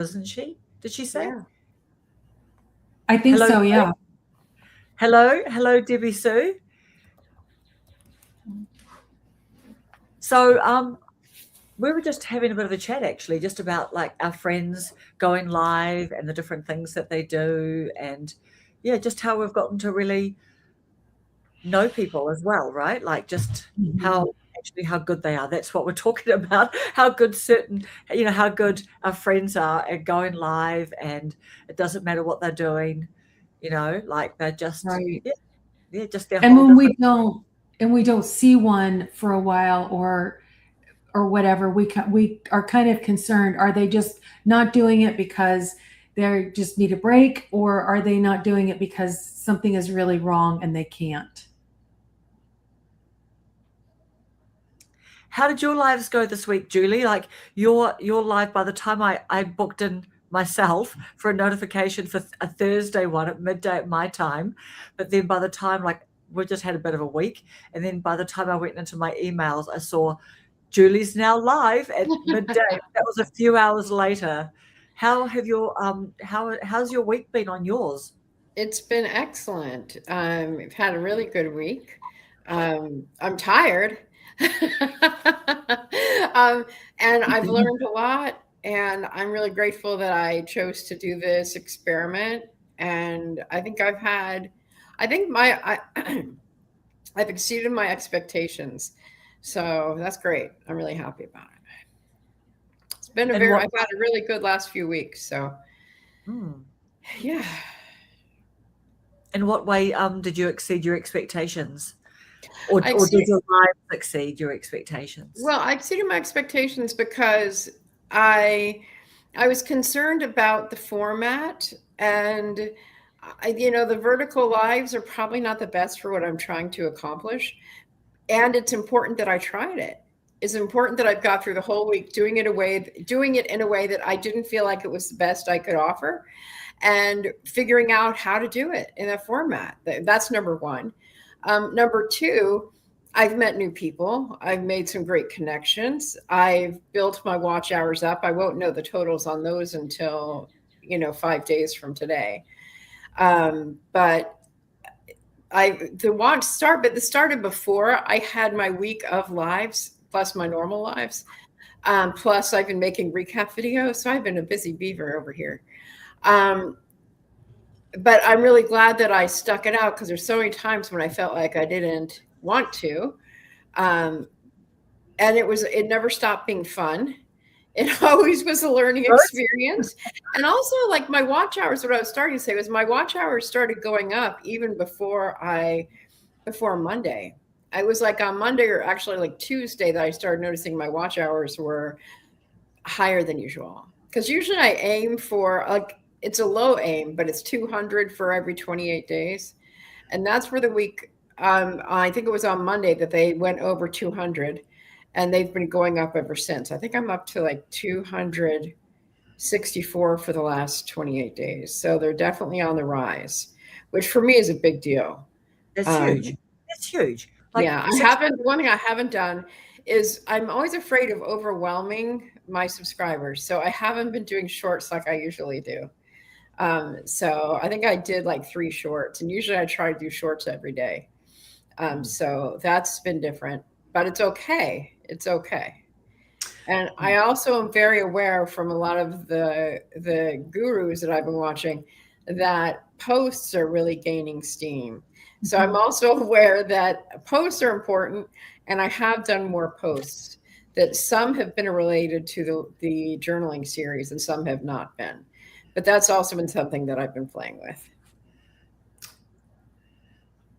isn't she? Did she say? Yeah. I think Hello, so, yeah. hello, Debbie Sue. So, we were just having a bit of a chat actually, just about like our friends going live and the different things that they do, and yeah, just how we've gotten to really know people as well, right? Like just Mhm. how good they are. That's what we're talking about. How good how good our friends are at going live, and it doesn't matter what they're doing, like they're just Right. yeah, just their And whole when we different. don't see one for a while or whatever, we are kind of concerned. Are they just not doing it because they just need a break, or are they not doing it because something is really wrong and they can't? How did your lives go this week, Julie? Like your live, by the time I booked in myself for a notification for a Thursday one at midday at my time, but then by the time, like, we just had a bit of a week, and then by the time I went into my emails, I saw Julie's now live at midday. That was a few hours later. How's your week been on yours? It's been excellent. We've had a really good week. I'm tired. um, and I've learned a lot, and I'm really grateful that I chose to do this experiment. And I think I've exceeded my expectations. So that's great. I'm really happy about it. And what I've had a really good last few weeks. So hmm, yeah. in what way did you exceed your expectations? Or I or did exceeded your lives exceed your expectations? Well, I exceeded my expectations because I I was concerned about the format, and the vertical lives are probably not the best for what I'm trying to accomplish. And it's important that I tried it. It's important that I've got through the whole week doing it in a way that I didn't feel like it was the best I could offer, and figuring out how to do it in that format. That's number one. Number two, I've met new people. I've made some great connections. I've built my watch hours up. I won't know the totals on those until 5 days from today. But but this started before I had my week of lives plus my normal lives. Plus, I've been making recap videos, so I've been a busy beaver over here. Um, but I'm really glad that I stuck it out because there's so many times when I felt like I didn't want to. Um, and it never stopped being fun. It always was a learning Good. experience. And also, like, my watch hours, what I was starting to say was my watch hours started going up even before Monday. I was like on Monday, or actually like Tuesday, that I started noticing my watch hours were higher than usual. Because usually I aim for, like, it's a low aim, but it's 200 for every 28 days. And that's for the week. I think it was on Monday that they went over 200, and they've been going up ever since. I think I'm up to like 264 for the last 28 days. So they're definitely on the rise, which for me is a big deal. That's huge. Um, That's huge. Like yeah, six. one thing I haven't done is I'm always afraid of overwhelming my subscribers. So I haven't been doing shorts like I usually do. So I think I did like 3 shorts, and usually I try to do shorts every day. So that's been different, but it's okay. It's okay. And I also am very aware from a lot of the gurus that I've been watching that posts are really gaining steam. So I'm also aware that posts are important, and I have done more posts. That some have been related to the journaling series, and some have not been. But that's also been something that I've been playing with.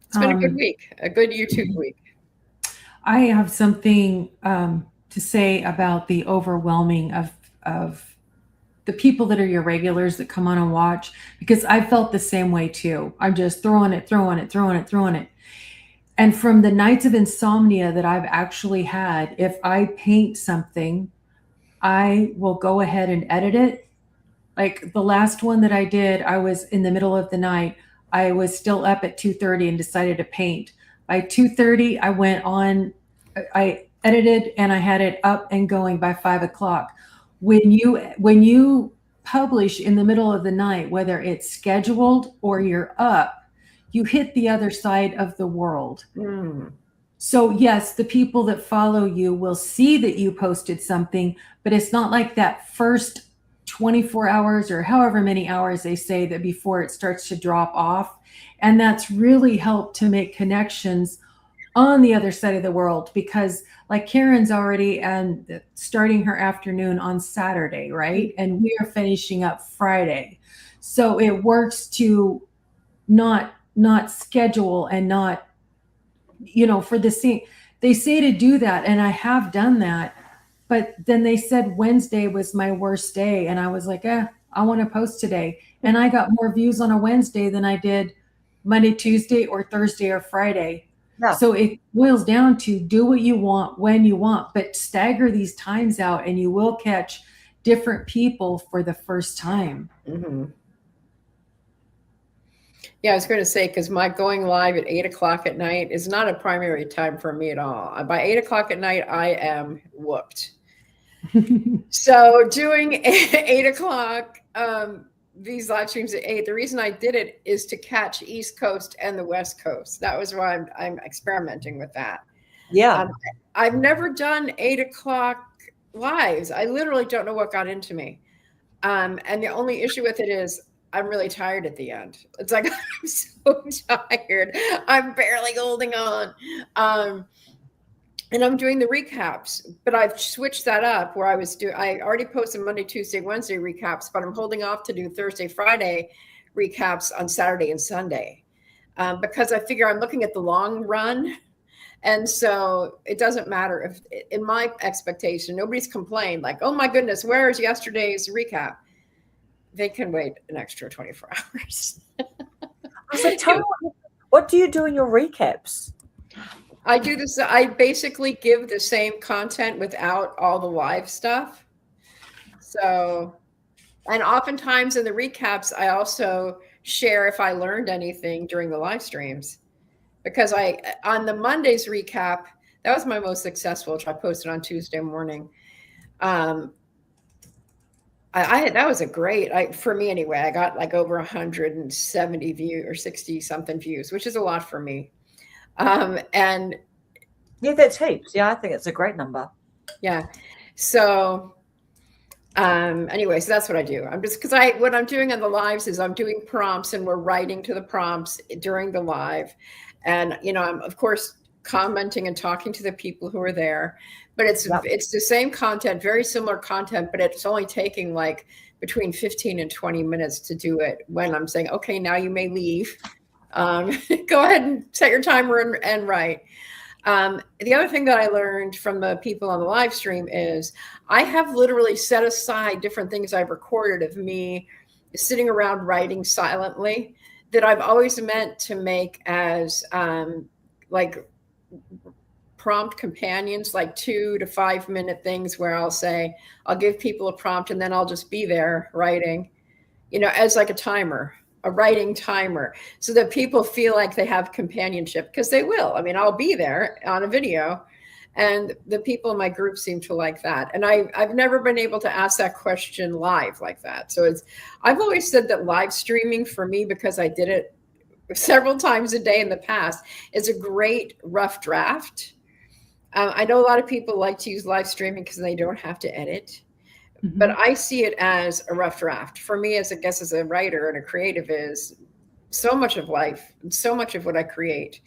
It's been a good Um, week, a good YouTube week. I have something to say about the overwhelming of the people that are your regulars that come on and watch, because I felt the same way too. I'm just throwing it, throwing it, throwing it, throwing it. And from the nights of insomnia that I've actually had, if I paint something, I will go ahead and edit it. Like the last one that I did, I was in the middle of the night. I was still up at 2:30 and decided to paint. By 2:30, I went on, I edited and I had it up and going by 5 o'clock. When you publish in the middle of the night, whether it's scheduled or you're up, you hit the other side of the world. Mm. So yes, the people that follow you will see that you posted something, but it's not like that first 24 hours or however many hours they say that before it starts to drop off. And that's really helped to make connections on the other side of the world, because like Karen's already and starting her afternoon on Saturday, right? And we are finishing up Friday. So it works to not schedule and not, for the same, they say to do that, and I have done that, but then they said Wednesday was my worst day, and I was like, I want to post today, and I got more views on a Wednesday than I did Monday, Tuesday, or Thursday or Friday. Yeah. So it boils down to do what you want when you want, but stagger these times out, and you will catch different people for the first time. Mm-hmm. Yeah, I was going to say, because my going live at 8 o'clock at night is not a primary time for me at all. By 8 o'clock at night, I am whooped. So doing 8 o'clock, these live streams at 8, the reason I did it is to catch East Coast and the West Coast. That was why I'm experimenting with that. Yeah. I've never done 8 o'clock lives. I literally don't know what got into me. And the only issue with it is I'm really tired at the end. It's like, I'm so tired. I'm barely holding on. And I'm doing the recaps, but I've switched that up where I already posted Monday, Tuesday, Wednesday recaps, but I'm holding off to do Thursday, Friday recaps on Saturday and Sunday. Because I figure I'm looking at the long run. And so it doesn't matter if, in my expectation, nobody's complained like, oh my goodness, where is yesterday's recap? They can wait an extra 24 hours. So tell me, what do you do in your recaps? I do this. I basically give the same content without all the live stuff. So, and oftentimes in the recaps, I also share if I learned anything during the live streams, because on the Monday's recap, that was my most successful, which I posted on Tuesday morning. That was a great, for me anyway, I got like over 170 views or 60 something views, which is a lot for me. And yeah, that's heaps. Yeah, I think it's a great number. Yeah. So anyway, so that's what I do. I'm just, because what I'm doing on the lives is I'm doing prompts, and we're writing to the prompts during the live. And, I'm of course commenting and talking to the people who are there, but it's the same content, very similar content, but it's only taking like between 15 and 20 minutes to do it, when I'm saying, okay, now you may leave. Go ahead and set your timer and write. The other thing that I learned from the people on the live stream is I have literally set aside different things I've recorded of me sitting around writing silently that I've always meant to make as like prompt companions, like 2 to 5 minute things where I'll give people a prompt, and then I'll just be there writing, as like a writing timer, so that people feel like they have companionship, because they will. I mean, I'll be there on a video, and the people in my group seem to like that. And I've never been able to ask that question live like that. So I've always said that live streaming for me, because I did it several times a day in the past, is a great rough draft. I know a lot of people like to use live streaming because they don't have to edit. Mm-hmm. But I see it as a rough draft. For me, as a writer and a creative, is so much of life and so much of what I create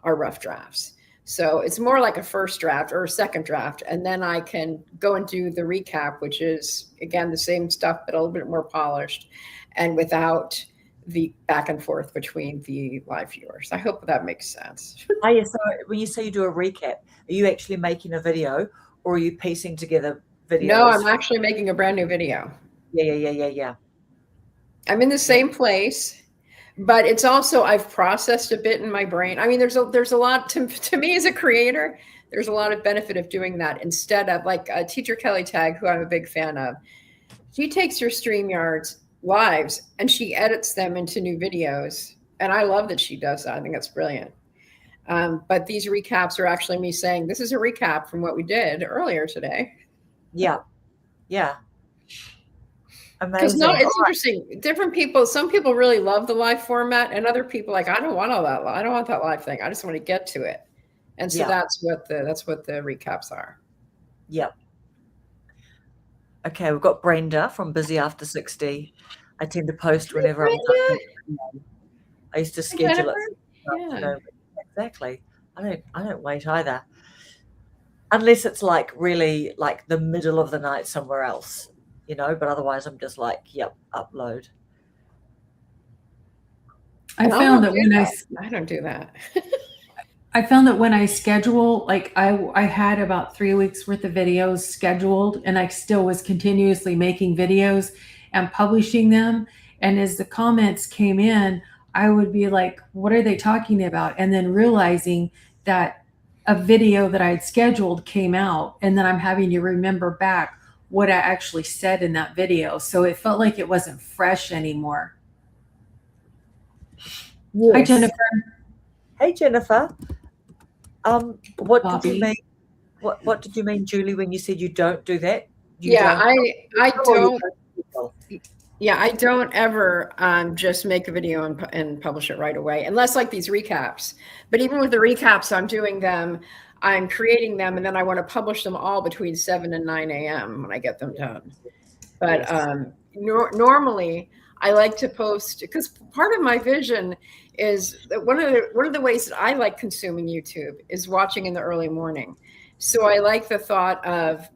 are rough drafts. So it's more like a first draft or a second draft. And then I can go and do the recap, which is, again, the same stuff, but a little bit more polished and without the back and forth between the live viewers. I hope that makes sense. Oh, yeah. So when you say you do a recap, are you actually making a video, or are you piecing together videos? No, I'm actually making a brand new video. Yeah. I'm in the same place, but it's also, I've processed a bit in my brain. I mean, there's a lot to me as a creator. There's a lot of benefit of doing that instead of like Teacher Kelly Tag, who I'm a big fan of. She takes your StreamYards lives and she edits them into new videos. And I love that she does that. I think that's brilliant. But these recaps are actually me saying, this is a recap from what we did earlier today. Yeah. Because no, Amazing. it's interesting. Different people, some people really love the live format, and other people like, I don't want all that. I don't want that live thing. I just want to get to it. And so Yeah. that's what the recaps are. Yep. Okay, we've got Brenda from Busy After 60. I tend to post whenever I'm done. I used to schedule it. Yeah. Exactly. I don't wait either. Unless it's like really like the middle of the night somewhere else, you know, but otherwise I'm just like, yep, upload. I found that when I don't do that. I found that when I schedule, like I had about 3 weeks worth of videos scheduled, and I still was continuously making videos and publishing them. And as the comments came in, I would be like, what are they talking about? And then realizing that a video that I had scheduled came out, and then I'm having to remember back what I actually said in that video. So it felt like it wasn't fresh anymore. Yes. Hi, Jennifer. Hey, Jennifer. What Bobby. did you mean? What did you mean, Julie, when you said you don't do that? I don't. Yeah, I don't ever just make a video and publish it right away, unless like these recaps. But even with the recaps, I'm doing them, I'm creating them, and then I want to publish them all between 7 and 9 a.m. when I get them done. But normally I like to post, because part of my vision is that one of the ways that I like consuming YouTube is watching in the early morning. So I like the thought of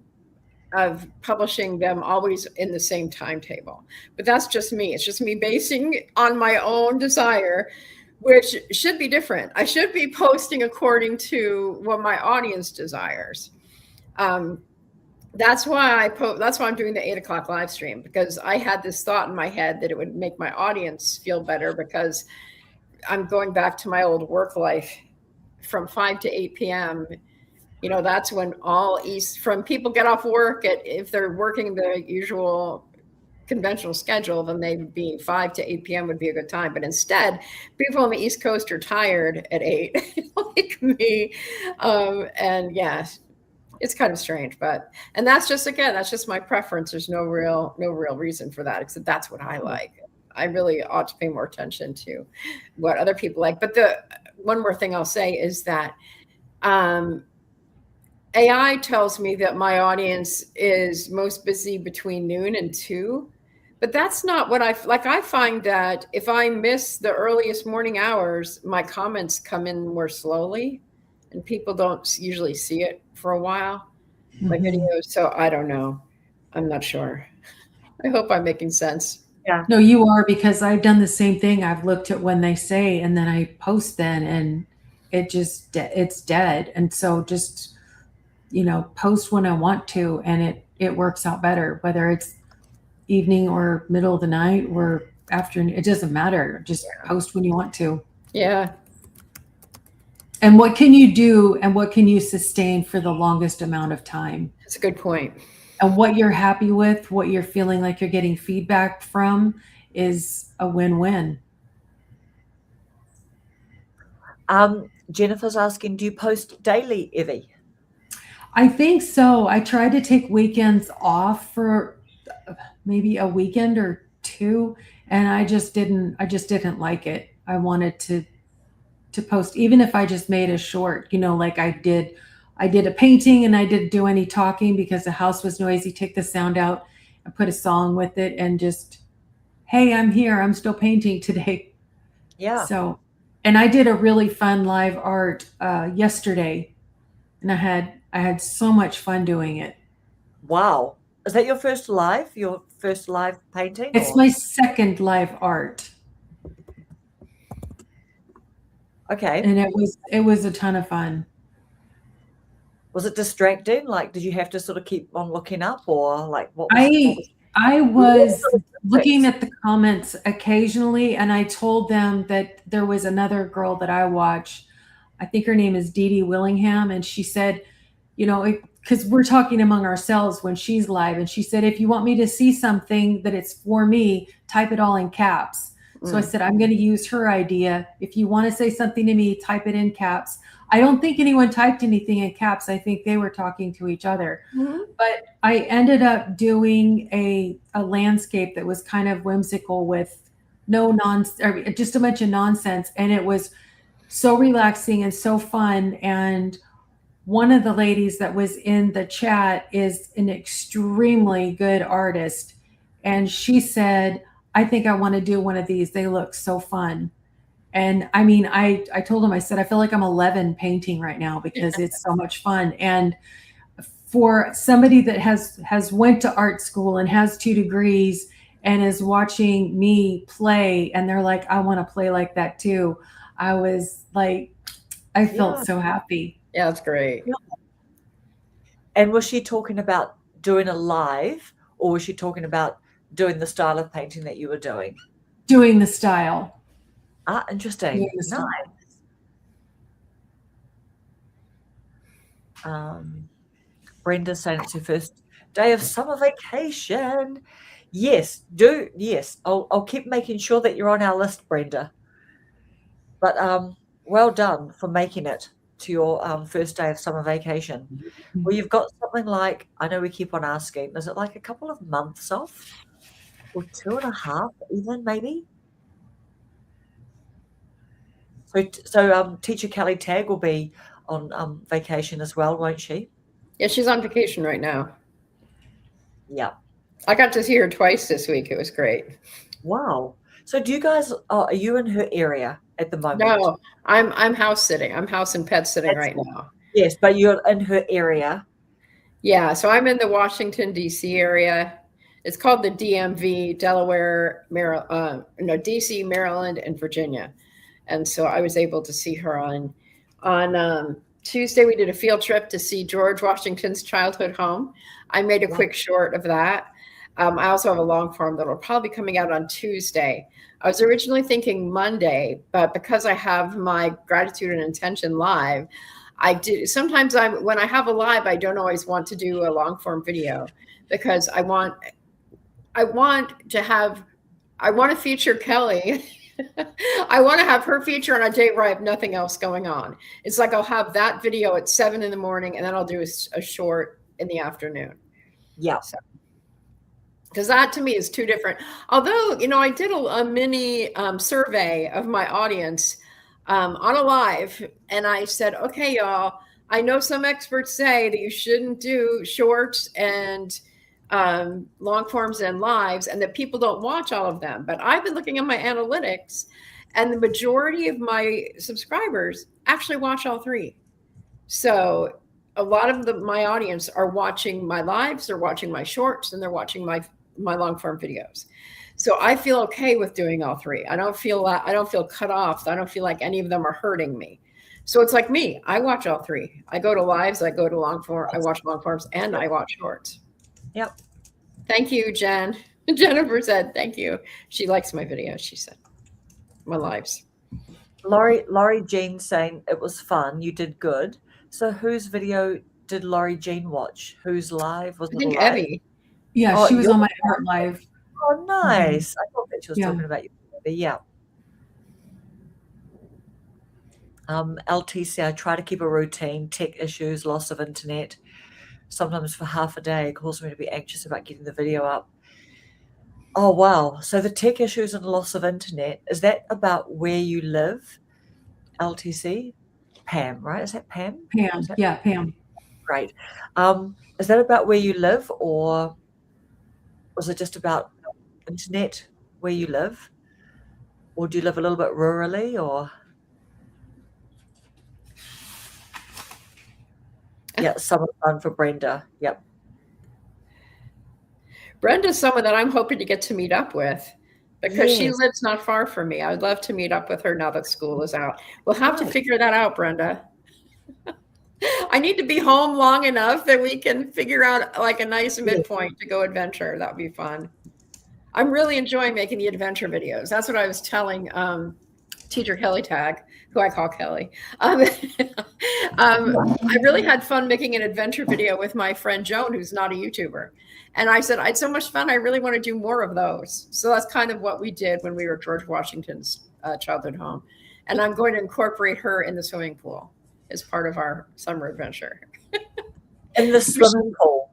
publishing them always in the same timetable. But that's just me. It's just me basing on my own desire, which should be different. I should be posting according to what my audience desires. That's why that's why I'm doing the 8 o'clock live stream, because I had this thought in my head that it would make my audience feel better, because I'm going back to my old work life from 5 to 8 p.m. You know, that's when from people get off work if they're working the usual conventional schedule, then they'd be 5 to 8 p.m. would be a good time. But instead, people on the East Coast are tired at 8, like me. And yeah, it's kind of strange, and that's just my preference. There's no real reason for that, except that's what I like. I really ought to pay more attention to what other people like. But the one more thing I'll say is that AI tells me that my audience is most busy between noon and 2, but that's not what I find that if I miss the earliest morning hours, my comments come in more slowly, and people don't usually see it for a while, my videos. So I don't know. I'm not sure. I hope I'm making sense. Yeah. No, you are, because I've done the same thing. I've looked at when they say, and then I post then, and it's dead. And so just, post when I want to, and it works out better, whether it's evening or middle of the night or afternoon. It doesn't matter. Just post when you want to. Yeah. And what can you do, and what can you sustain for the longest amount of time? That's a good point. And what you're happy with, what you're feeling like you're getting feedback from, is a win-win. Jennifer's asking, do you post daily, Evie? I think so. I tried to take weekends off for maybe a weekend or 2, and I just didn't like it. I wanted to post, even if I just made a short, like I did a painting, and I didn't do any talking because the house was noisy. Take the sound out and put a song with it, and just, hey, I'm here. I'm still painting today. Yeah. So, and I did a really fun live art yesterday, and I had so much fun doing it. Wow. Is that your first live painting? It's my second live art. Okay. And it was a ton of fun. Was it distracting? Like, did you have to sort of keep on looking up, or like what I was looking at the comments occasionally, and I told them that there was another girl that I watch. I think her name is Dee Dee Willingham, and she said, because we're talking among ourselves when she's live, and she said, if you want me to see something that it's for me, type it all in caps. So I said, I'm going to use her idea. If you want to say something to me, type it in caps. I don't think anyone typed anything in caps. I think they were talking to each other. But I ended up doing a landscape that was kind of whimsical with no nonsense, just a bunch of nonsense. And it was so relaxing and so fun. And one of the ladies that was in the chat is an extremely good artist. And she said, I think I want to do one of these. They look so fun. And I mean, I told him, I said, I feel like I'm 11 painting right now because it's so much fun. And for somebody that has went to art school and has 2 degrees and is watching me play, and they're like, I want to play like that too. I was like, I felt so happy. Yeah, that's great. Yeah. And was she talking about doing a live, or was she talking about doing the style of painting that you were doing? Doing the style. Ah, interesting. Nice. Brenda's saying it's her first day of summer vacation. Yes, yes. I'll keep making sure that you're on our list, Brenda. But well done for making it to your first day of summer vacation. Well, you've got something like, I know we keep on asking, is it like a couple of months off? Or 2.5 even, maybe? So Teacher Kelly Tagg will be on vacation as well, won't she? Yeah, she's on vacation right now. Yeah. I got to see her twice this week. It was great. Wow. So do you guys, are you in her area at the moment? No, I'm house sitting. I'm house and pet sitting right now. Yes, but you're in her area. Yeah, so I'm in the Washington, D.C. area. It's called the DMV, Delaware, D.C., Maryland, and Virginia. And so I was able to see her on Tuesday. We did a field trip to see George Washington's childhood home. I made a quick short of that. I also have a long form that will probably be coming out on Tuesday. I was originally thinking Monday, but because I have my gratitude and intention live, I did. Sometimes when I have a live, I don't always want to do a long form video because I want to feature Kelly. I want to have her feature on a day where I have nothing else going on. It's like I'll have that video at 7 in the morning, and then I'll do a short in the afternoon. Yeah. Because that to me is 2 different. Although, I did a mini survey of my audience on a live, and I said, okay, y'all, I know some experts say that you shouldn't do shorts and long forms and lives, and that people don't watch all of them. But I've been looking at my analytics, and the majority of my subscribers actually watch all 3. So a lot of my audience are watching my lives, they're watching my shorts, and they're watching my long form videos. So I feel okay with doing all 3. I don't feel cut off. I don't feel like any of them are hurting me. So it's like me. I watch all 3. I go to lives, I go to long form, I watch long forms, and I watch shorts. Yep. Thank you, Jen. Jennifer said, thank you. She likes my videos, she said. My lives. Laurie Jean saying it was fun. You did good. So whose video did Laurie Jean watch? Whose live? Was I it think live? Evie. Yeah, she was on my art live. Oh, nice. I thought that she was talking about you. Yeah. LTC, I try to keep a routine. Tech issues, loss of internet. Sometimes for half a day, it causes me to be anxious about getting the video up. Oh, wow. So the tech issues and loss of internet, is that about where you live, LTC? Pam, right? Is that Pam? Pam, yeah, Pam. Great. Is that about where you live, or was it just about internet where you live? Or do you live a little bit rurally, or? Yeah, summer fun for Brenda. Yep. Brenda's someone that I'm hoping to get to meet up with because she lives not far from me. I would love to meet up with her now that school is out. We'll have to figure that out, Brenda. I need to be home long enough that we can figure out like a nice midpoint to go adventure. That would be fun. I'm really enjoying making the adventure videos. That's what I was telling teacher Kelly Tag, who I call Kelly. I really had fun making an adventure video with my friend Joan, who's not a YouTuber. And I said, I had so much fun. I really want to do more of those. So that's kind of what we did when we were at George Washington's childhood home. And I'm going to incorporate her in the swimming pool as part of our summer adventure. In the swimming pool.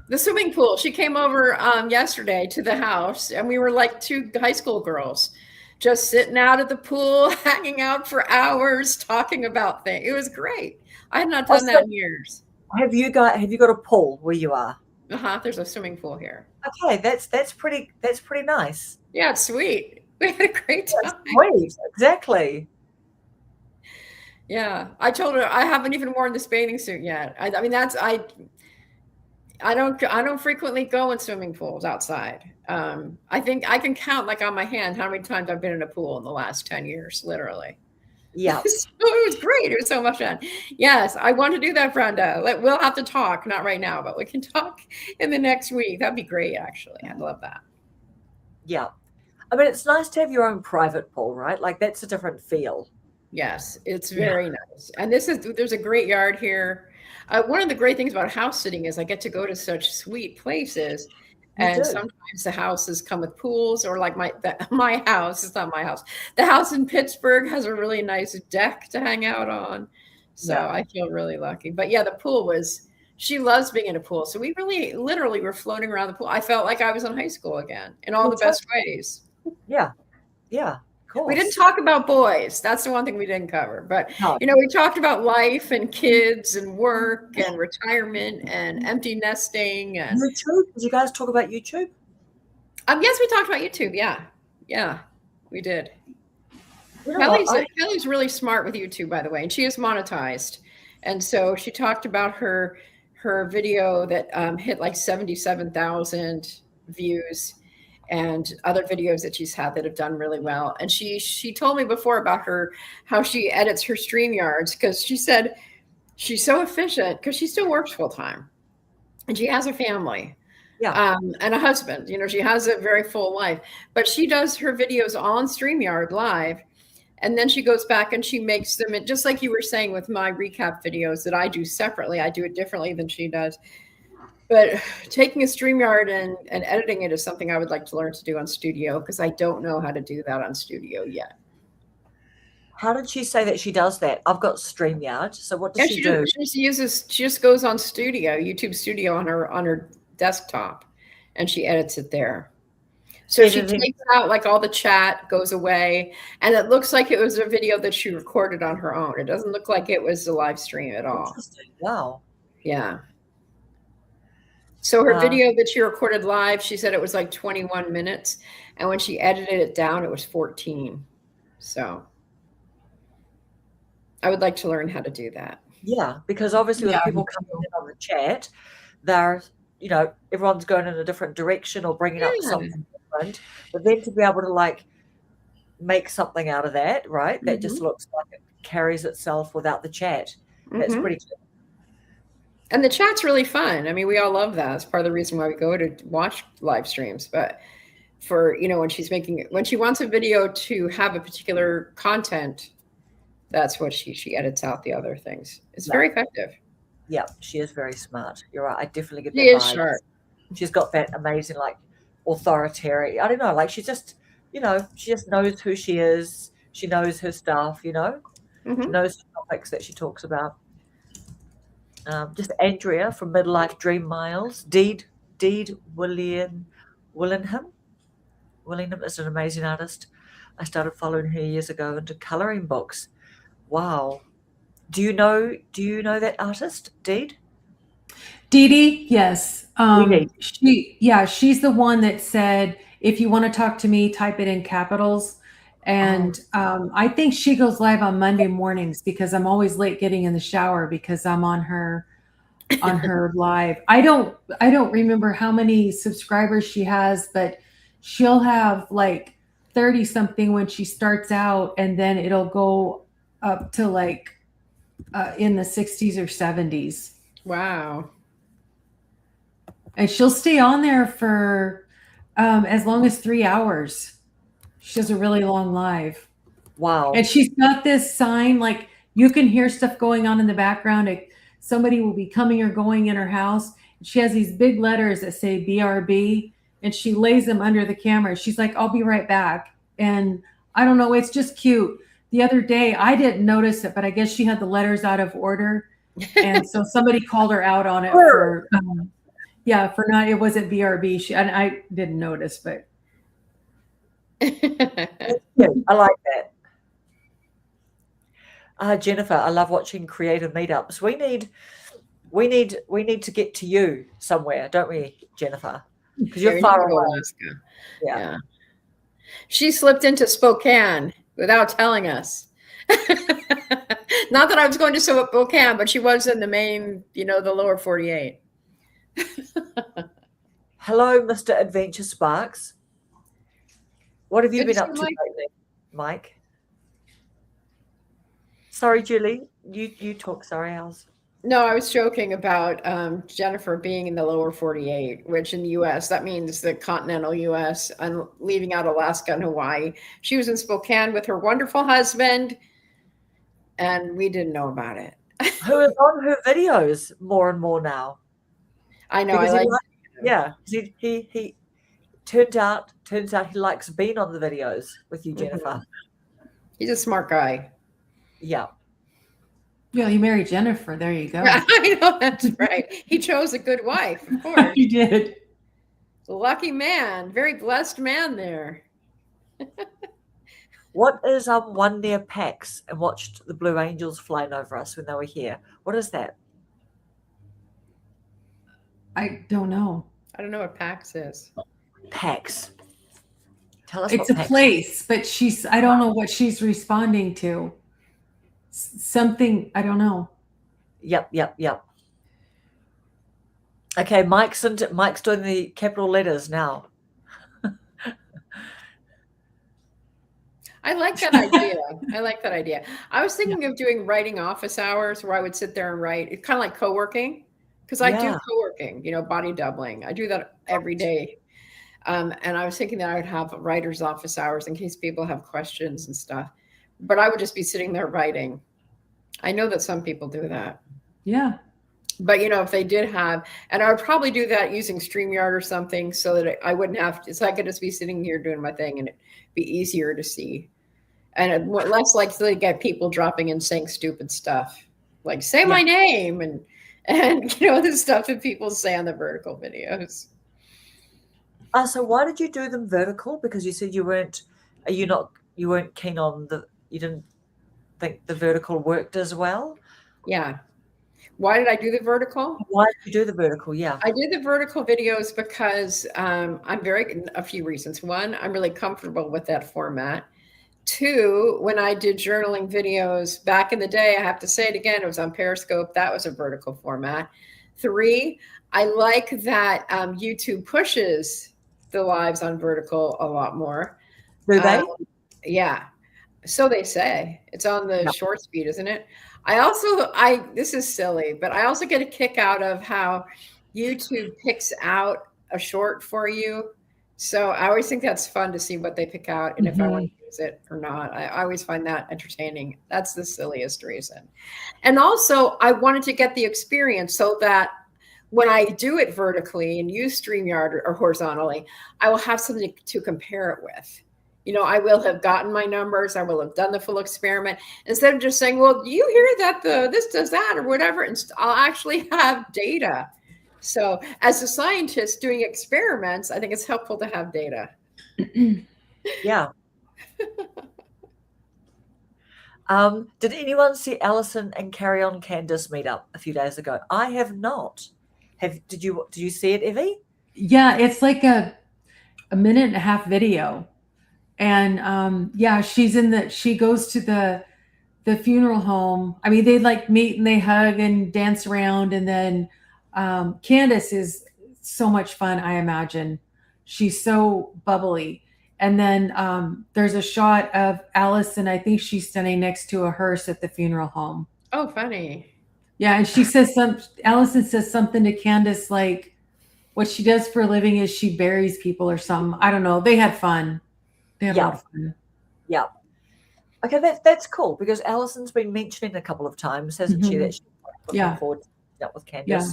The swimming pool. She came over yesterday to the house, and we were like two high school girls just sitting out at the pool, hanging out for hours, talking about things. It was great. I had not done that in years. Have you got a pool where you are? There's a swimming pool here. Okay, that's pretty nice. Yeah, it's sweet. We had a great time. That's sweet, exactly. Yeah, I told her I haven't even worn this bathing suit yet. I mean, I don't frequently go in swimming pools outside. I think I can count like on my hand how many times I've been in a pool in the last 10 years, literally. Yeah. So it was great. It was so much fun. Yes, I want to do that, Brenda. We'll have to talk, not right now, but we can talk in the next week. That'd be great, actually. I'd love that. Yeah. I mean, it's nice to have your own private pool, right? Like that's a different feel. Yes, it's very nice. And there's a great yard here. One of the great things about house sitting is I get to go to such sweet places. And sometimes the houses come with pools, or like my house, it's not my house. The house in Pittsburgh has a really nice deck to hang out on. So I feel really lucky. But yeah, the pool she loves being in a pool. So we really literally were floating around the pool. I felt like I was in high school again in all the best ways. Yeah. Yeah. Cool. We didn't talk about boys. That's the one thing we didn't cover. But, we talked about life and kids and work and retirement and empty nesting. And YouTube. Did you guys talk about YouTube? Yes, we talked about YouTube. Yeah. Yeah, we did. Kelly's really smart with YouTube, by the way, and she is monetized. And so she talked about her video that hit like 77,000 views, and other videos that she's had that have done really well. And she told me before about how she edits her StreamYards, because she said she's so efficient because she still works full time and she has a family and a husband. She has a very full life, but she does her videos on StreamYard live. And then she goes back and she makes them, just like you were saying with my recap videos that I do separately. I do it differently than she does. But taking a StreamYard and editing it is something I would like to learn to do on Studio, because I don't know how to do that on Studio yet. How did she say that she does that? I've got StreamYard. So what does she do? She just goes on YouTube Studio on her desktop, and she edits it there. So she takes out like all the chat goes away, and it looks like it was a video that she recorded on her own. It doesn't look like it was a live stream at all. Wow. Yeah. So her video that she recorded live, she said it was like 21 minutes. And when she edited it down, it was 14. So I would like to learn how to do that. Yeah, because obviously when people come in on the chat, they're, everyone's going in a different direction or bringing up something different. But then to be able to like make something out of that, right? That just looks like it carries itself without the chat. That's pretty cool. And the chat's really fun. I mean, we all love that. It's part of the reason why we go to watch live streams. But for, when she wants a video to have a particular content, that's what she edits out the other things. It's very effective. Yeah, she is very smart. You're right. I definitely get that. She is sharp. She's got that amazing, like, authoritarian. I don't know. Like, she just knows who she is. She knows her stuff, She knows the topics that she talks about. Just Andrea from Midlife Dream Miles. Deed Willingham. Willingham is an amazing artist. I started following her years ago into coloring books. Wow. Do you know that artist, Deed? Dee, yes. She's the one that said, if you want to talk to me, type it in capitals. And I think she goes live on Monday mornings because I'm always late getting in the shower because I'm on her live. I don't remember how many subscribers she has, but she'll have like 30 something when she starts out, and then it'll go up to like in the 60s or 70s. Wow. And she'll stay on there for as long as 3 hours. She does a really long live. Wow. And she's got this sign, like you can hear stuff going on in the background. Like somebody will be coming or going in her house. She has these big letters that say BRB, and she lays them under the camera. She's like, I'll be right back. And I don't know, it's just cute. The other day, I didn't notice it, but I guess she had the letters out of order. And so somebody called her out on it for, for not, it wasn't BRB. And I didn't notice, but. I like that. Jennifer, I love watching creative meetups. We need to get to you somewhere, don't we, Jennifer? Because you're far away. Alaska. Yeah. She slipped into Spokane without telling us. Not that I was going to Spokane, but she was in the main, the lower 48. Hello, Mr. Adventure Sparks. What have you been up to Mike? lately, Mike? Sorry, Julie. You talk. Sorry, Alice. No, I was joking about Jennifer being in the lower 48, which in the U.S., that means the continental U.S., and leaving out Alaska and Hawaii. She was in Spokane with her wonderful husband, and we didn't know about it. Who is on her videos more and more now? I know. He turns out he likes being on the videos with you, Jennifer. He's a smart guy. Yeah. Yeah, you married Jennifer. There you go. I know, that's right. He chose a good wife, of course. He did. Lucky man. Very blessed man there. What is one near PAX and watched the Blue Angels flying over us when they were here? What is that? I don't know. I don't know what PAX is. PAX. Tell us. It's a place, but I don't know what she's responding to. Something, I don't know. Yep. Okay, Mike's doing the capital letters now. I like that idea. I was thinking of doing writing office hours where I would sit there and write. It's kind of like co-working, because I do co-working, body doubling. I do that every day. And I was thinking that I would have writer's office hours in case people have questions and stuff. But I would just be sitting there writing. I know that some people do that. Yeah. But, if they did have, and I would probably do that using StreamYard or something so that I wouldn't have to, so I could just be sitting here doing my thing and it'd be easier to see. And less likely to get people dropping in saying stupid stuff, like say my name and the stuff that people say on the vertical videos. So why did you do them vertical? Because you said you weren't keen on you didn't think the vertical worked as well? Yeah. Why did I do the vertical? Why did you do the vertical? Yeah. I did the vertical videos because a few reasons. One, I'm really comfortable with that format. Two, when I did journaling videos back in the day, I have to say it again, it was on Periscope. That was a vertical format. Three, I like that YouTube pushes the lives on vertical a lot more. Do they? Yeah. So they say. It's on the short speed, isn't it? This is silly, but I also get a kick out of how YouTube picks out a short for you. So I always think that's fun to see what they pick out and if I want to use it or not. I always find that entertaining. That's the silliest reason. And also I wanted to get the experience so that when I do it vertically and use StreamYard or horizontally, I will have something to compare it with. I will have gotten my numbers. I will have done the full experiment instead of just saying, well, do you hear that this does that or whatever? And I'll actually have data. So as a scientist doing experiments, I think it's helpful to have data. Yeah. Did anyone see Alison and Carry On Candace meet up a few days ago? I have not. Did you see it, Evie? Yeah, it's like a minute and a half video. And she goes to the funeral home. I mean, they like meet and they hug and dance around. And then Candace is so much fun, I imagine. She's so bubbly. And then there's a shot of Allison. I think she's standing next to a hearse at the funeral home. Oh, funny. Yeah, and Allison says something to Candace like, what she does for a living is she buries people or something. I don't know. They had fun. They had a lot of fun. Yeah. Okay, that's cool because Alison's been mentioning a couple of times, hasn't she, that she's looking Yeah. forward to meeting up with Candice. Yeah.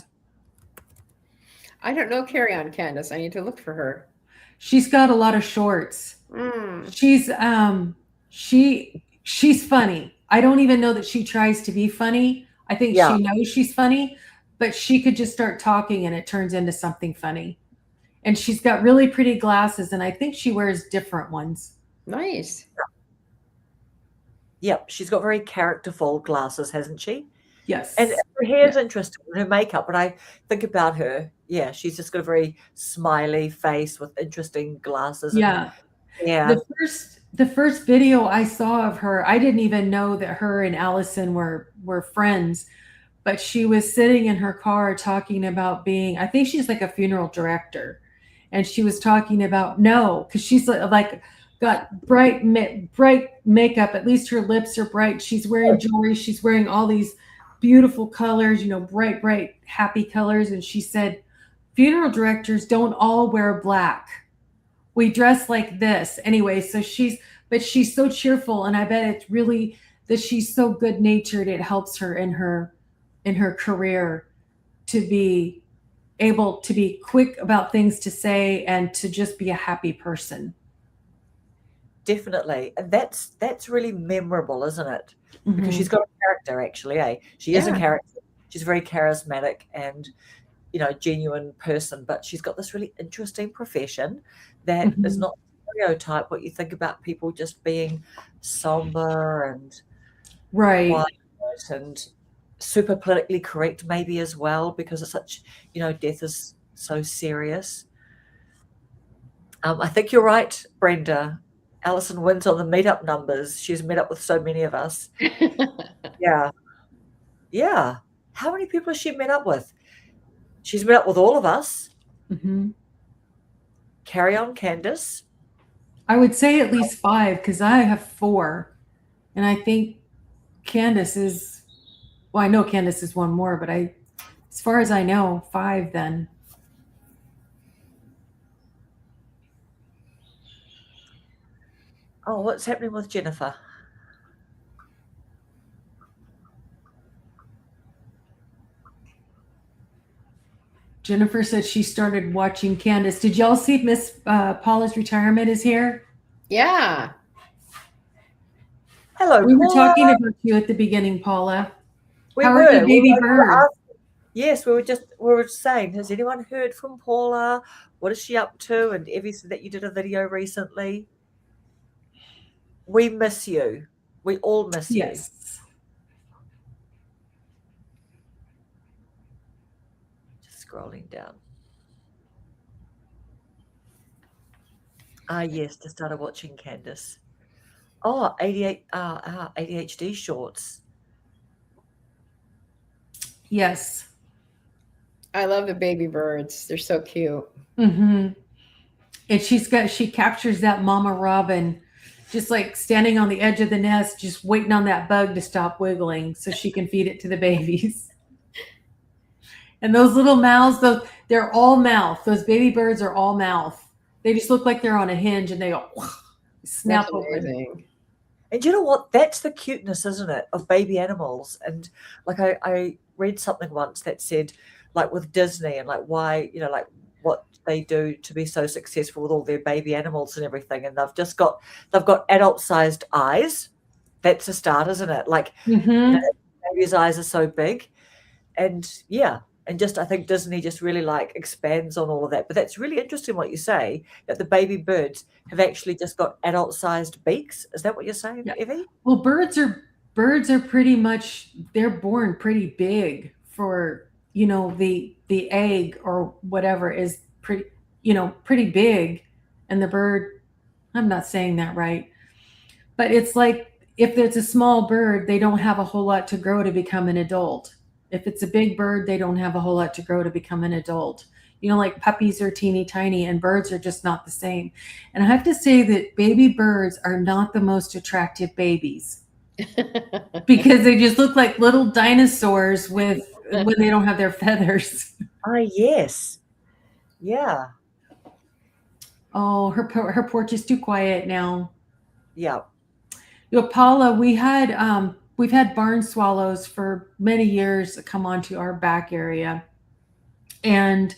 I don't know Carry On Candace. I need to look for her. She's got a lot of shorts. She's funny. I don't even know that she tries to be funny. I think Yeah. she knows she's funny, but she could just start talking and it turns into something funny. And she's got really pretty glasses, and I think she wears different ones. Nice. Yep, she's got very characterful glasses, hasn't she? Yes. And her hair's interesting, and her makeup. When I think about her, yeah, she's just got a very smiley face with interesting glasses. Yeah. Yeah. The first video I saw of her, I didn't even know that her and Allison were friends, but she was sitting in her car talking about being, I think she's like a funeral director, and she was talking about because she's like got bright makeup. At least her lips are bright. She's wearing jewelry. She's wearing all these beautiful colors, bright, happy colors. And she said, funeral directors don't all wear black. We dress like this anyway. So she's so cheerful, and I bet it's really that she's so good natured. It helps her in her career to be able to be quick about things to say and to just be a happy person. Definitely. And that's really memorable, isn't it? Because she's got a character, actually, eh? She is a character. She's very charismatic and, genuine person, but she's got this really interesting profession that is not stereotype what you think about people just being somber and quiet and super politically correct maybe as well, because it's such, death is so serious. I think you're right, Brenda. Alison wins on the meetup numbers. She's met up with so many of us. Yeah. Yeah. How many people has she met up with? She's met up with all of us. Carry On Candice. I would say at least 5 because I have 4. And I think Candice is, well, I know Candice is one more, but as far as I know, 5 then. Oh, what's happening with Jennifer? Jennifer said she started watching Candice. Did y'all see Miss Paula's retirement is here? Yeah. Hello, we were Paula. talking about you at the beginning, Paula. How are the baby birds? Yes, we were saying, has anyone heard from Paula? What is she up to? And Evie said that you did a video recently. We miss you. We all miss you. Yes. Just scrolling down. Yes, just started watching Candice. Oh, ADHD shorts. Yes. I love the baby birds. They're so cute. And she captures that mama robin just like standing on the edge of the nest, just waiting on that bug to stop wiggling so she can feed it to the babies. And those little mouths, they're all mouth. Those baby birds are all mouth. They just look like they're on a hinge and they go snap open. And you know what? That's the cuteness, isn't it, of baby animals? And like I read something once that said, like with Disney and like why, like what they do to be so successful with all their baby animals and everything. And they've got adult-sized eyes. That's a start, isn't it? Like baby's eyes are so big. And yeah. And just I think Disney just really like expands on all of that. But that's really interesting what you say, that the baby birds have actually just got adult-sized beaks. Is that what you're saying, Evie? Well, birds are pretty much, they're born pretty big for, the egg or whatever is pretty big. And the bird, I'm not saying that right, but it's like if it's a small bird, they don't have a whole lot to grow to become an adult. If it's a big bird, they don't have a whole lot to grow to become an adult. Like puppies are teeny tiny and birds are just not the same. And I have to say that baby birds are not the most attractive babies because they just look like little dinosaurs when they don't have their feathers. Yes. Yeah. Oh, her porch is too quiet now. Yeah. Paula, we've had barn swallows for many years come onto our back area, and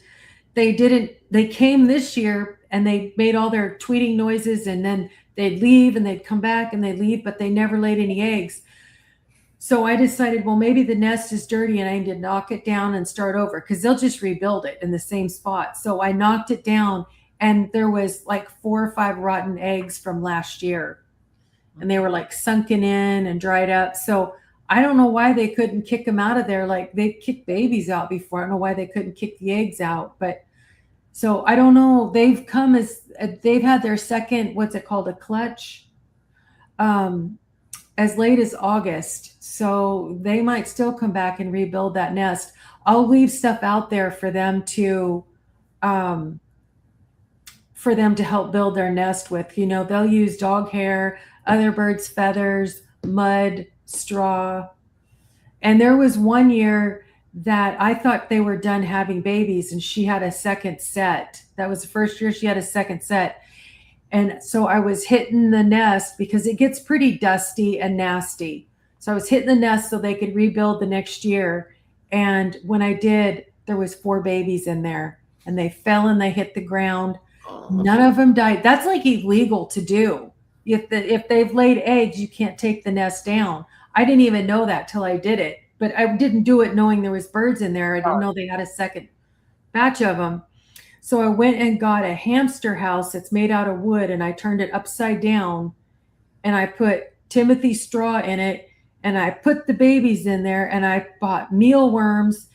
they came this year and they made all their tweeting noises, and then they'd leave and they'd come back and they'd leave, but they never laid any eggs. So I decided, well, maybe the nest is dirty and I need to knock it down and start over, because they'll just rebuild it in the same spot. So I knocked it down, and there was like 4 or 5 rotten eggs from last year, and they were like sunken in and dried up. So I don't know why they couldn't kick them out of there. Like, they kicked babies out before. I don't know why they couldn't kick the eggs out, but so I don't know. They've had their second, what's it called, a clutch, as late as August. So they might still come back and rebuild that nest. I'll leave stuff out there for them to help build their nest with. They'll use dog hair, other birds' feathers, mud, straw. And there was one year that I thought they were done having babies, and she had a second set. That was the first year she had a second set. And so I was hitting the nest because it gets pretty dusty and nasty. So I was hitting the nest so they could rebuild the next year. And when I did, there was 4 babies in there, and they fell and they hit the ground. None of them died. That's like illegal to do. If they've laid eggs, you can't take the nest down. I didn't even know that till I did it, but I didn't do it knowing there was birds in there. I didn't know they had a second batch of them. So I went and got a hamster house that's made out of wood, and I turned it upside down, and I put Timothy straw in it, and I put the babies in there, and I bought mealworms,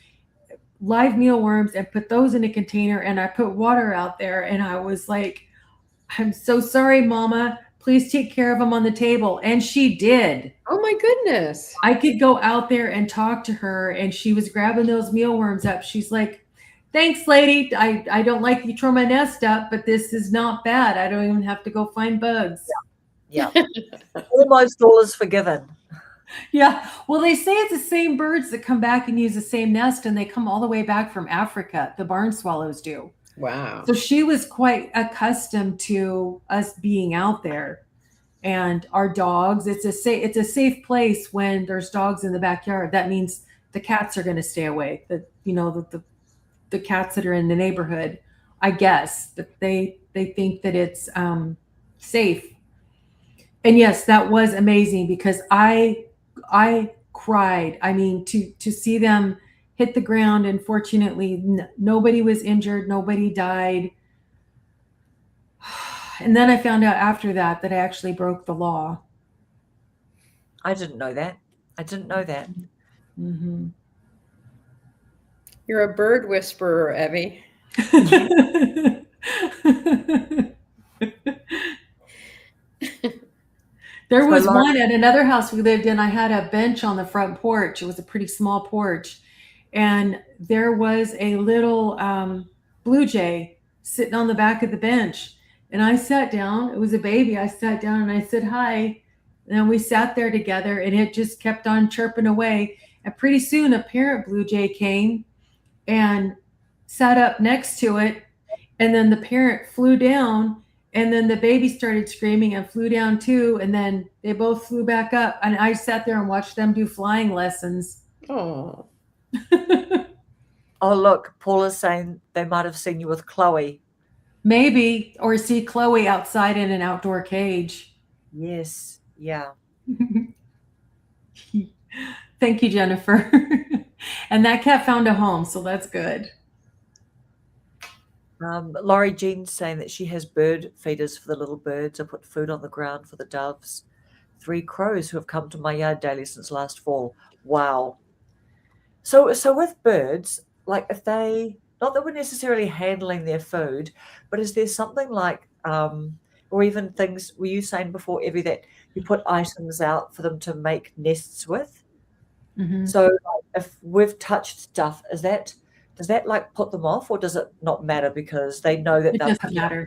live mealworms, and put those in a container, and I put water out there, and I was like, I'm so sorry, Mama. Please take care of them on the table. And she did. Oh my goodness. I could go out there and talk to her, and she was grabbing those mealworms up. She's like, thanks, lady. I don't like you tore my nest up, but this is not bad. I don't even have to go find bugs. Yeah. Almost all is forgiven. Yeah. Well, they say it's the same birds that come back and use the same nest, and they come all the way back from Africa. The barn swallows do. Wow. So she was quite accustomed to us being out there, and our dogs. It's a safe place when there's dogs in the backyard. That means the cats are going to stay away. The cats that are in the neighborhood, I guess, that they think that it's safe. And yes, that was amazing, because I cried. I mean, to see them hit the ground, and fortunately nobody was injured, nobody died. And then I found out after that I actually broke the law. I didn't know that. Mm-hmm. You're a bird whisperer, Evie. There was one at another house we lived in. I had a bench on the front porch. It was a pretty small porch. And there was a little blue jay sitting on the back of the bench. And I sat down. It was a baby. I sat down and I said, hi. And then we sat there together, and it just kept on chirping away. And pretty soon a parent blue jay came and sat up next to it. And then the parent flew down, and then the baby started screaming and flew down too. And then they both flew back up, and I sat there and watched them do flying lessons. Oh. Oh, look, Paula's saying they might have seen you with Chloe. Maybe, or see Chloe outside in an outdoor cage. Yes, yeah. Thank you, Jennifer. And that cat found a home, so that's good. Laurie Jean's saying that she has bird feeders for the little birds. I put food on the ground for the doves. 3 crows who have come to my yard daily since last fall. Wow. So with birds, like, if they, not that we're necessarily handling their food, but is there something like, or even things, were you saying before, Evie, that you put items out for them to make nests with? Mm-hmm. So if we've touched stuff, does that like put them off, or does it not matter because they know that it doesn't matter.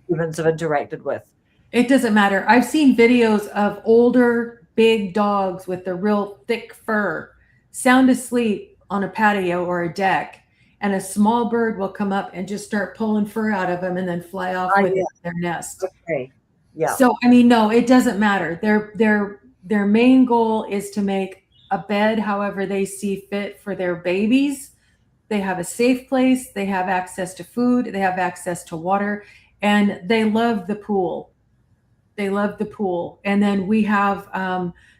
Humans have interacted with? It doesn't matter. I've seen videos of older, big dogs with the real thick fur sound asleep on a patio or a deck, and a small bird will come up and just start pulling fur out of them and then fly off with it in their nest. Okay. Yeah. So I mean, no, it doesn't matter. Their main goal is to make a bed however they see fit for their babies. They have a safe place, they have access to food, they have access to water, and they love the pool. They love the pool. And then we have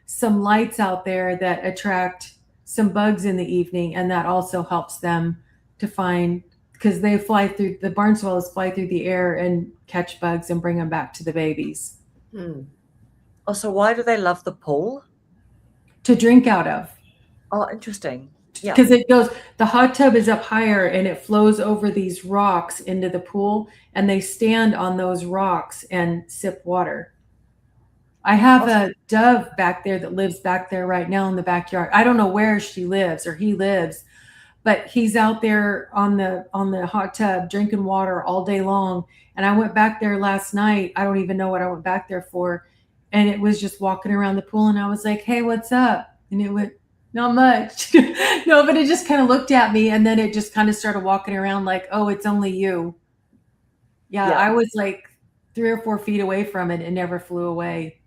some lights out there that attract some bugs in the evening, and that also helps them to find, because they fly through, the barn swallows fly through the air and catch bugs and bring them back to the babies Oh, so why do they love the pool? to drink out of. Oh, interesting. Yeah. Because it goes, the hot tub is up higher and it flows over these rocks into the pool, and they stand on those rocks and sip water. I have a dove back there that lives back there right now in the backyard. I don't know where she lives or he lives, but he's out there on the hot tub drinking water all day long. And I went back there last night. I don't even know what I went back there for. And it was just walking around the pool, and I was like, "Hey, what's up?" And it went, "Not much." No, but it just kind of looked at me, and then it just kind of started walking around like, "Oh, it's only you." Yeah, Yeah. I was like 3 or 4 feet away from it and never flew away.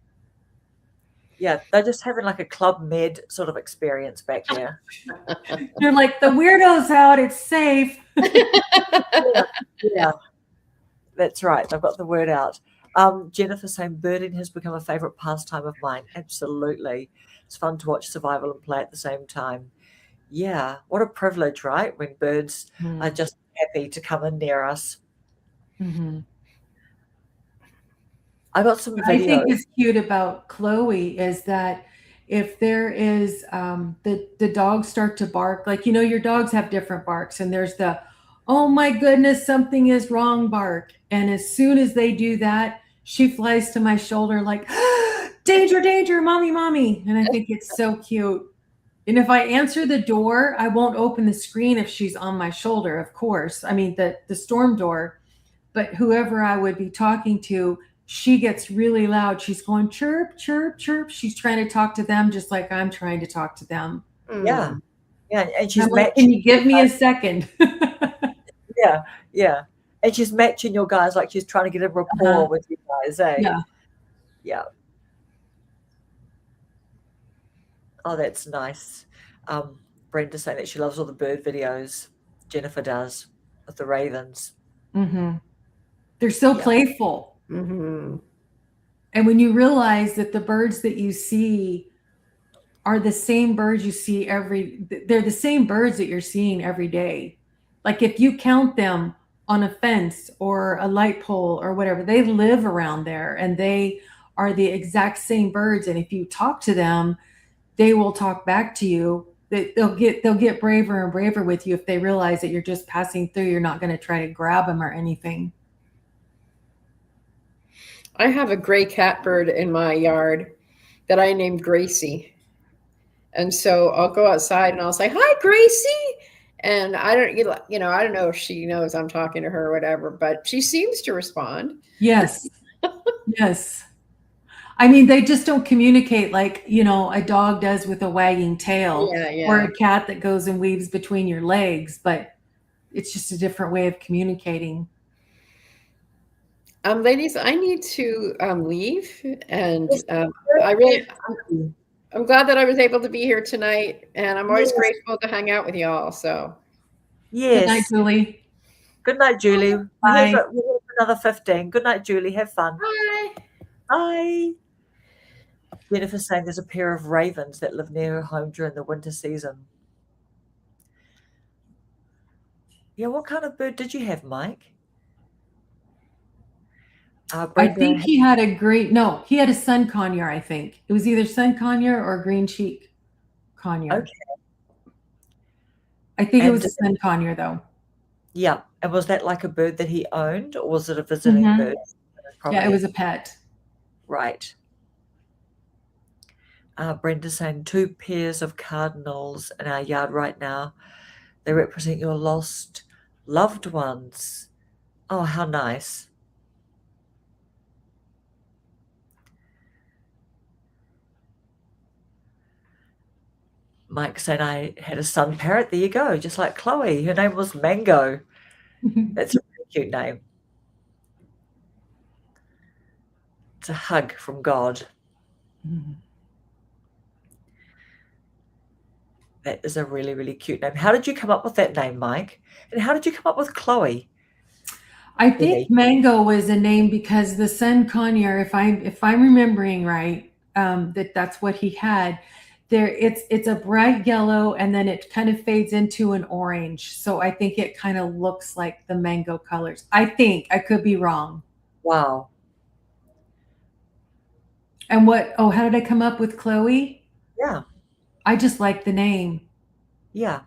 Yeah, they're just having like a Club Med sort of experience back there. You're like, "The weirdo's out, it's safe." Yeah, that's right. They've got the word out. Jennifer saying birding has become a favorite pastime of mine. Absolutely. It's fun to watch survival and play at the same time. Yeah, what a privilege, right? When birds are just happy to come in near us. Mm-hmm. I got some I think videos. is cute about Chloe is that if there is the dogs start to bark, like your dogs have different barks, and there's the "oh my goodness, something is wrong" bark, and as soon as they do that, she flies to my shoulder like, "Danger, danger, mommy, mommy," and I think it's so cute. And if I answer the door, I won't open the screen if she's on my shoulder, of course. I mean the storm door, but whoever I would be talking to, she gets really loud. She's going chirp, chirp, chirp. She's trying to talk to them just like I'm trying to talk to them. Yeah. Yeah. And And she's I'm like, matching. "Can you give me a second?" Yeah. Yeah. And she's matching your guys, like she's trying to get a rapport with you guys, eh? Yeah. Yeah. Oh, that's nice. Brenda saying that she loves all the bird videos. Jennifer does with the ravens. Mm-hmm. They're so Yeah. playful. Mm-hmm. And when you realize that the birds that you see are the same birds you see they're the same birds that you're seeing every day. Like if you count them on a fence or a light pole or whatever, they live around there and they are the exact same birds. And if you talk to them, they will talk back to you. They'll get braver and braver with you if they realize that you're just passing through. You're not going to try to grab them or anything. I have a gray catbird in my yard that I named Gracie. And so I'll go outside and I'll say, "Hi, Gracie." And I don't know if she knows I'm talking to her or whatever, but she seems to respond. Yes. Yes. I mean, they just don't communicate like, a dog does with a wagging tail or a cat that goes and weaves between your legs, but it's just a different way of communicating. Ladies, I need to leave, and I'm glad that I was able to be here tonight, and I'm always grateful to hang out with y'all. So, Yes. Good night, Julie. Good night, Julie. Bye. We have another 15. Good night, Julie. Have fun. bye. Bye. Jennifer saying there's a pair of ravens that live near her home during the winter season. Yeah, what kind of bird did you have, Mike? I think he had he had a sun conure, I think. It was either sun conure or green cheek conure. Okay. I think it was a sun conure, though. Yeah. And was that like a bird that he owned, or was it a visiting bird? Yeah, it was a pet. Right. Brenda's saying 2 pairs of cardinals in our yard right now. They represent your lost loved ones. Oh, how nice. Mike said I had a sun parrot. There you go, just like Chloe. Her name was Mango. That's a really cute name. It's a hug from God. Mhm. That is a really, really cute name. How did you come up with that name, Mike? And how did you come up with Chloe? I think Evie? Mango was a name because the son Conyer, if I'm remembering right, that's what he had. There, it's a bright yellow, and then it kind of fades into an orange. So I think it kind of looks like the mango colors. I think I could be wrong. Wow. And what? Oh, how did I come up with Chloe? Yeah. I just like the name. Yeah.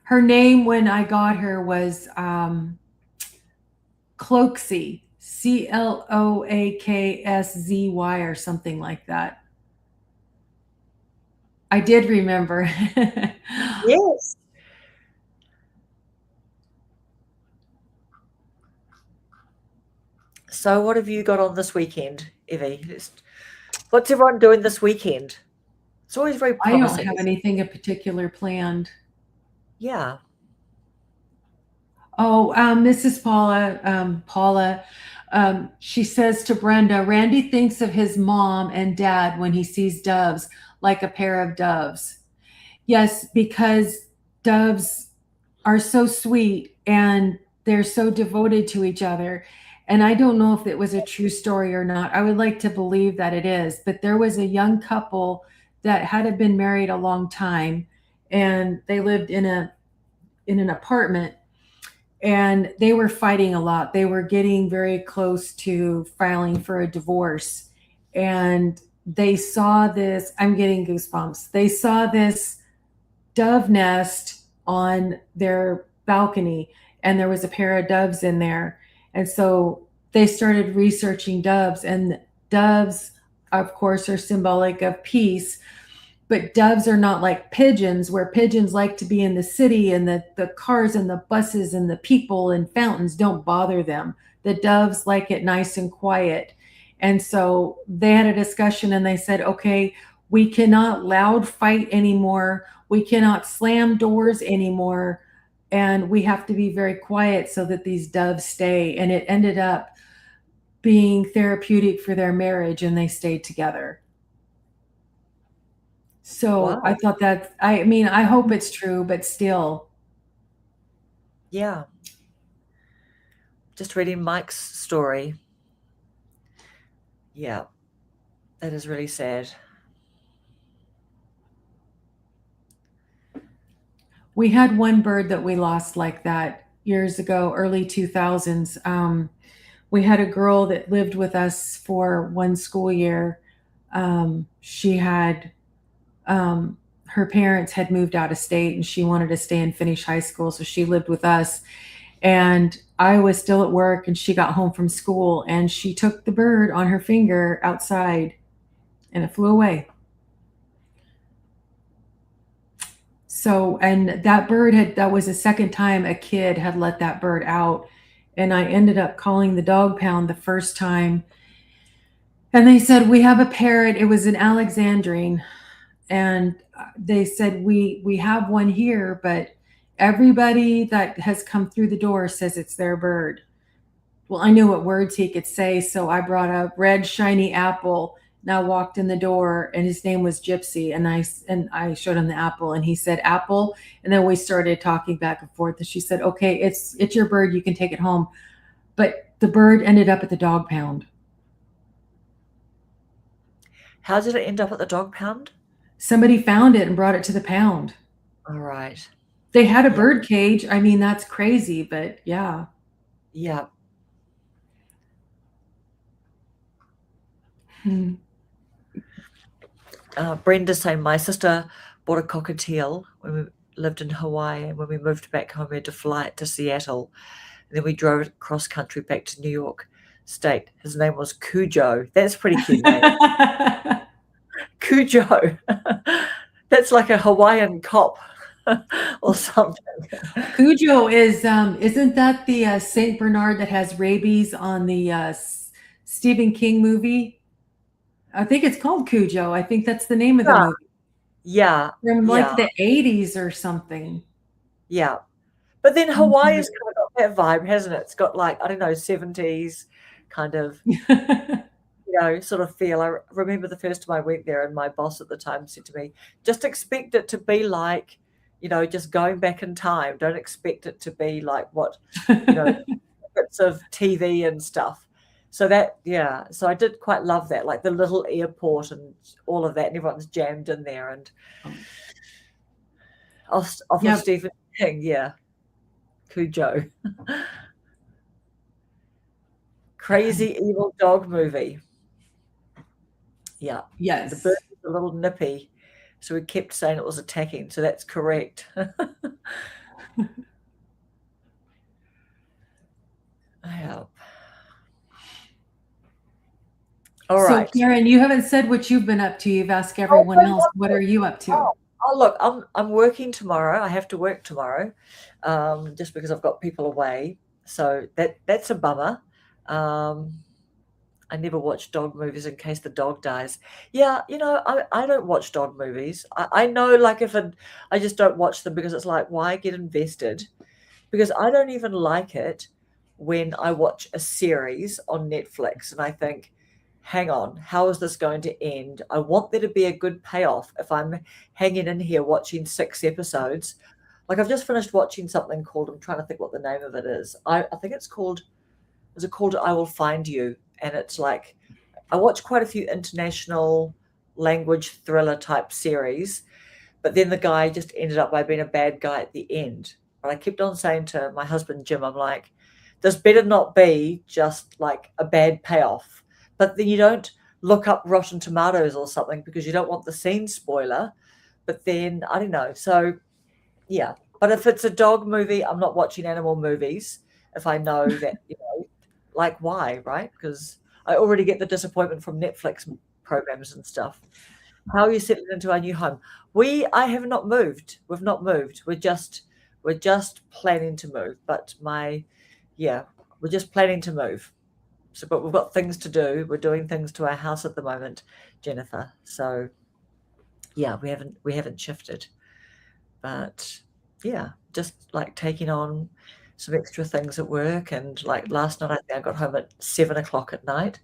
Her name when I got her was Cloaksy, Cloakszy, or something like that. I did remember. Yes. So what have you got on this weekend, Evie? What's everyone doing this weekend? It's always very I don't promising. have anything in particular planned. Yeah. Oh, Mrs. Paula, she says to Brenda, Randy thinks of his mom and dad when he sees doves, like a pair of doves. Yes, because doves are so sweet and they're so devoted to each other. And I don't know if it was a true story or not. I would like to believe that it is, but there was a young couple that had been married a long time, and they lived in an apartment, and they were fighting a lot. They were getting very close to filing for a divorce. And they saw this, I'm getting goosebumps. They saw this dove nest on their balcony, and there was a pair of doves in there. And so they started researching doves, and doves, of course, are symbolic of peace. But doves are not like pigeons, where pigeons like to be in the city, and the cars and the buses and the people and fountains don't bother them. The doves like it nice and quiet. And so they had a discussion, and they said, okay, we cannot loud fight anymore. We cannot slam doors anymore. And we have to be very quiet so that these doves stay. And it ended up being therapeutic for their marriage, and they stayed together. So I Wow. thought that, I mean, I hope it's true, but still. Yeah. Just reading Mike's story. Yeah. That is really sad. We had one bird that we lost like that years ago, early 2000s. We had a girl that lived with us for one school year. She had, her parents had moved out of state, and she wanted to stay and finish high school. So she lived with us. And I was still at work, and she got home from school, and she took the bird on her finger outside, and it flew away. So, and that was the second time a kid had let that bird out. And I ended up calling the dog pound the first time. And they said, we have a parrot. It was an Alexandrine. And they said, we have one here, but everybody that has come through the door says it's their bird. Well, I knew what words he could say. So I brought a red, shiny apple. And I walked in the door, and his name was Gypsy. And I showed him the apple, and he said, apple. And then we started talking back and forth. And she said, okay, it's your bird. You can take it home. But the bird ended up at the dog pound. How did it end up at the dog pound? Somebody found it and brought it to the pound. All right. They had a Yeah. bird cage. I mean, that's crazy, but yeah. Yeah. Hmm. Brenda's saying my sister bought a cockatiel when we lived in Hawaii, and when we moved back home, we had to fly it to Seattle. And then we drove it cross country back to New York State. His name was Cujo. That's a pretty cute name. Cujo. That's like a Hawaiian cop or something. Cujo is, isn't that the Saint Bernard that has rabies on the Stephen King movie? I think it's called Cujo. I think that's the name of the Yeah. movie. Yeah. From Yeah. like the 80s or something. Yeah. But then Mhm. Hawaii has kind of got that vibe, hasn't it? It's got like, I don't know, 70s kind of. sort of feel. I remember the first time I went there, and my boss at the time said to me, "Just expect it to be like, just going back in time. Don't expect it to be like what, bits of TV and stuff." So so I did quite love that, like the little airport and all of that, and everyone's jammed in there, and off of Stephen King, Cujo. Crazy Evil Dog movie. Yeah. Yes. The bird was a little nippy, so we kept saying it was attacking, so that's correct. Yeah. All right. So, Karen, you haven't said what you've been up to. You've asked everyone else. What are you up to? Oh, look, I'm working tomorrow. I have to work tomorrow, just because I've got people away. So that's a bummer. I never watch dog movies in case the dog dies. Yeah, I don't watch dog movies. I know, like, I just don't watch them because it's like, why get invested? Because I don't even like it when I watch a series on Netflix and I think, hang on, how is this going to end? I want there to be a good payoff if I'm hanging in here watching 6 episodes. Like, I've just finished watching something called, I'm trying to think what the name of it is. I think it's called, is it called I Will Find You? And it's like, I watch quite a few international language thriller type series, but then the guy just ended up by being a bad guy at the end. But I kept on saying to my husband, Jim, I'm like, this better not be just like a bad payoff. But then you don't look up Rotten Tomatoes or something because you don't want the scene spoiler. But then, I don't know. So, yeah. But if it's a dog movie, I'm not watching animal movies if I know that, like, why, right? Because I already get the disappointment from Netflix programs and stuff. How are you settling into our new home? I have not moved. We've not moved. We're just planning to move. But we're just planning to move. So, but we've got things to do. We're doing things to our house at the moment, Jennifer. So, yeah, we haven't shifted. But yeah, just like taking on some extra things at work. And like last night, I think I got home at 7:00 at night.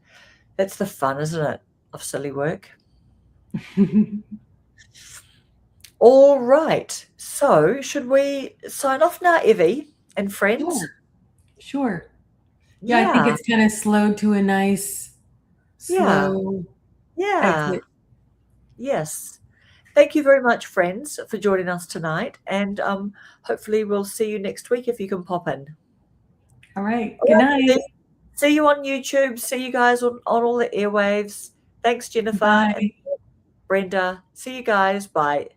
That's the fun, isn't it, of silly work? All right. So should we sign off now, Evie and friends? Sure. Yeah, I think it's kind of slowed to a nice, slow exit. Yes. Thank you very much, friends, for joining us tonight. And hopefully we'll see you next week if you can pop in. All right. Good night. See you on YouTube. See you guys on all the airwaves. Thanks, Jennifer. Bye. And Brenda. See you guys. Bye.